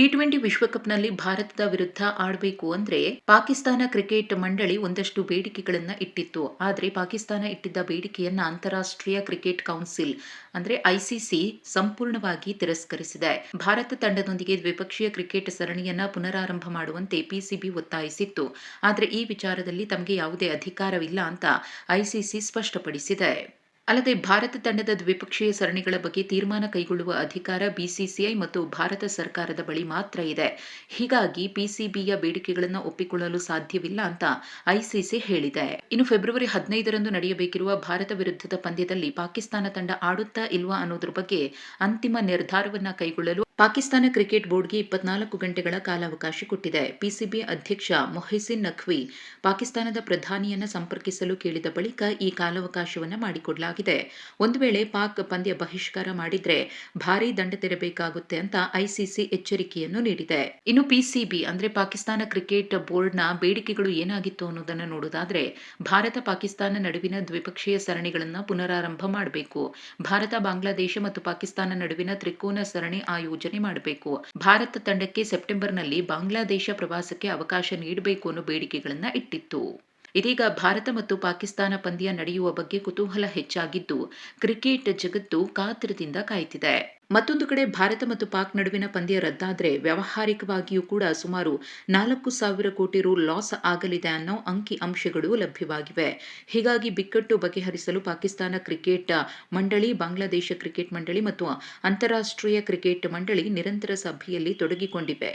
T20 ವಿಶ್ವಕಪ್ನಲ್ಲಿ ಭಾರತದ ವಿರುದ್ಧ ಆಡಬೇಕು ಅಂದ್ರೆ ಪಾಕಿಸ್ತಾನ ಕ್ರಿಕೆಟ್ ಮಂಡಳಿ ಒಂದಷ್ಟು ಬೇಡಿಕೆಗಳನ್ನ ಇಟ್ಟಿತ್ತು. ಆದರೆ ಪಾಕಿಸ್ತಾನ ಇಟ್ಟಿದ್ದ ಬೇಡಿಕೆಯನ್ನ ಅಂತಾರಾಷ್ಟ್ರೀಯ ಕ್ರಿಕೆಟ್ ಕೌನ್ಸಿಲ್ ಅಂದ್ರೆ ಐಸಿಸಿ ಸಂಪೂರ್ಣವಾಗಿ ತಿರಸ್ಕರಿಸಿದೆ. ಭಾರತ ತಂಡದೊಂದಿಗೆ ದ್ವಿಪಕ್ಷೀಯ ಕ್ರಿಕೆಟ್ ಸರಣಿಯನ್ನ ಪುನರಾರಂಭ ಮಾಡುವಂತೆ ಪಿಸಿಬಿ ಒತ್ತಾಯಿಸಿತ್ತು. ಆದರೆ ಈ ವಿಚಾರದಲ್ಲಿ ತಮಗೆ ಯಾವುದೇ ಅಧಿಕಾರವಿಲ್ಲ ಅಂತ ಐಸಿಸಿ ಸ್ಪಷ್ಟಪಡಿಸಿದೆ. ಅಲ್ಲದೆ ಭಾರತ ತಂಡದ ದ್ವಿಪಕ್ಷೀಯ ಸರಣಿಗಳ ಬಗ್ಗೆ ತೀರ್ಮಾನ ಕೈಗೊಳ್ಳುವ ಅಧಿಕಾರ ಬಿಸಿಸಿಐ ಮತ್ತು ಭಾರತ ಸರ್ಕಾರದ ಬಳಿ ಮಾತ್ರ ಇದೆ. ಹೀಗಾಗಿ ಪಿಸಿಬಿಯ ಬೇಡಿಕೆಗಳನ್ನು ಒಪ್ಪಿಕೊಳ್ಳಲು ಸಾಧ್ಯವಿಲ್ಲ ಅಂತ ಐಸಿಸಿ ಹೇಳಿದೆ. ಇನ್ನು ಫೆಬ್ರವರಿ 15ರಂದು ನಡೆಯಬೇಕಿರುವ ಭಾರತ ವಿರುದ್ಧದ ಪಂದ್ಯದಲ್ಲಿ ಪಾಕಿಸ್ತಾನ ತಂಡ ಆಡುತ್ತಾ ಇಲ್ವಾ ಅನ್ನೋದ್ರ ಬಗ್ಗೆ ಅಂತಿಮ ನಿರ್ಧಾರವನ್ನ ಕೈಗೊಳ್ಳಲು ಪಾಕಿಸ್ತಾನ ಕ್ರಿಕೆಟ್ ಬೋರ್ಡ್ಗೆ 24 ಗಂಟೆಗಳ ಕಾಲಾವಕಾಶ ಕೊಟ್ಟಿದೆ. ಪಿಸಿಬಿ ಅಧ್ಯಕ್ಷ ಮೊಹಿಸಿನ್ ನಖ್ವಿ ಪಾಕಿಸ್ತಾನದ ಪ್ರಧಾನಿಯನ್ನ ಸಂಪರ್ಕಿಸಲು ಕೇಳಿದ ಬಳಿಕ ಈ ಕಾಲಾವಕಾಶವನ್ನು ಮಾಡಿಕೊಡಲಾಗಿದೆ. ಒಂದು ವೇಳೆ ಪಾಕ್ ಪಂದ್ಯ ಬಹಿಷ್ಕಾರ ಮಾಡಿದ್ರೆ ಭಾರೀ ದಂಡ ತೆರಬೇಕಾಗುತ್ತೆ ಅಂತ ಐಸಿಸಿ ಎಚ್ಚರಿಕೆಯನ್ನು ನೀಡಿದೆ. ಇನ್ನು ಪಿಸಿಬಿ ಅಂದ್ರೆ ಪಾಕಿಸ್ತಾನ ಕ್ರಿಕೆಟ್ ಬೋರ್ಡ್ನ ಬೇಡಿಕೆಗಳು ಏನಾಗಿತ್ತು ಅನ್ನೋದನ್ನು ನೋಡೋದಾದ್ರೆ ಭಾರತ ಪಾಕಿಸ್ತಾನ ನಡುವಿನ ದ್ವಿಪಕ್ಷೀಯ ಸರಣಿಗಳನ್ನು ಪುನರಾರಂಭ ಮಾಡಬೇಕು. ಭಾರತ ಬಾಂಗ್ಲಾದೇಶ ಮತ್ತು ಪಾಕಿಸ್ತಾನ ನಡುವಿನ ತ್ರಿಕೋನ ಸರಣಿ ಆಯೋಜನೆ ಮಾಡಬೇಕು. ಭಾರತ ತಂಡಕ್ಕೆ ಸೆಪ್ಟೆಂಬರ್ನಲ್ಲಿ ಬಾಂಗ್ಲಾದೇಶ ಪ್ರವಾಸಕ್ಕೆ ಅವಕಾಶ ನೀಡಬೇಕು ಅನ್ನೋ ಬೇಡಿಕೆಗಳನ್ನ ಇಟ್ಟಿತ್ತು. ಇದೀಗ ಭಾರತ ಮತ್ತು ಪಾಕಿಸ್ತಾನ ಪಂದ್ಯ ನಡೆಯುವ ಬಗ್ಗೆ ಕುತೂಹಲ ಹೆಚ್ಚಾಗಿದ್ದು ಕ್ರಿಕೆಟ್ ಜಗತ್ತು ಕಾತರದಿಂದ ಕಾಯ್ತಿದೆ. ಮತ್ತೊಂದು ಕಡೆ ಭಾರತ ಮತ್ತು ಪಾಕ್ ನಡುವಿನ ಪಂದ್ಯ ರದ್ದಾದ್ರೆ ವ್ಯಾವಹಾರಿಕವಾಗಿಯೂ ಕೂಡ ಸುಮಾರು 4,000 ಕೋಟಿ ರು ಲಾಸ್ ಆಗಲಿದೆ ಅನ್ನೋ ಅಂಕಿ ಅಂಶಗಳು ಲಭ್ಯವಾಗಿವೆ. ಹೀಗಾಗಿ ಬಿಕ್ಕಟ್ಟು ಬಗೆಹರಿಸಲು ಪಾಕಿಸ್ತಾನ ಕ್ರಿಕೆಟ್ ಮಂಡಳಿ, ಬಾಂಗ್ಲಾದೇಶ ಕ್ರಿಕೆಟ್ ಮಂಡಳಿ ಮತ್ತು ಅಂತಾರಾಷ್ಟ್ರೀಯ ಕ್ರಿಕೆಟ್ ಮಂಡಳಿ ನಿರಂತರ ಸಭೆಯಲ್ಲಿ ತೊಡಗಿಕೊಂಡಿವೆ.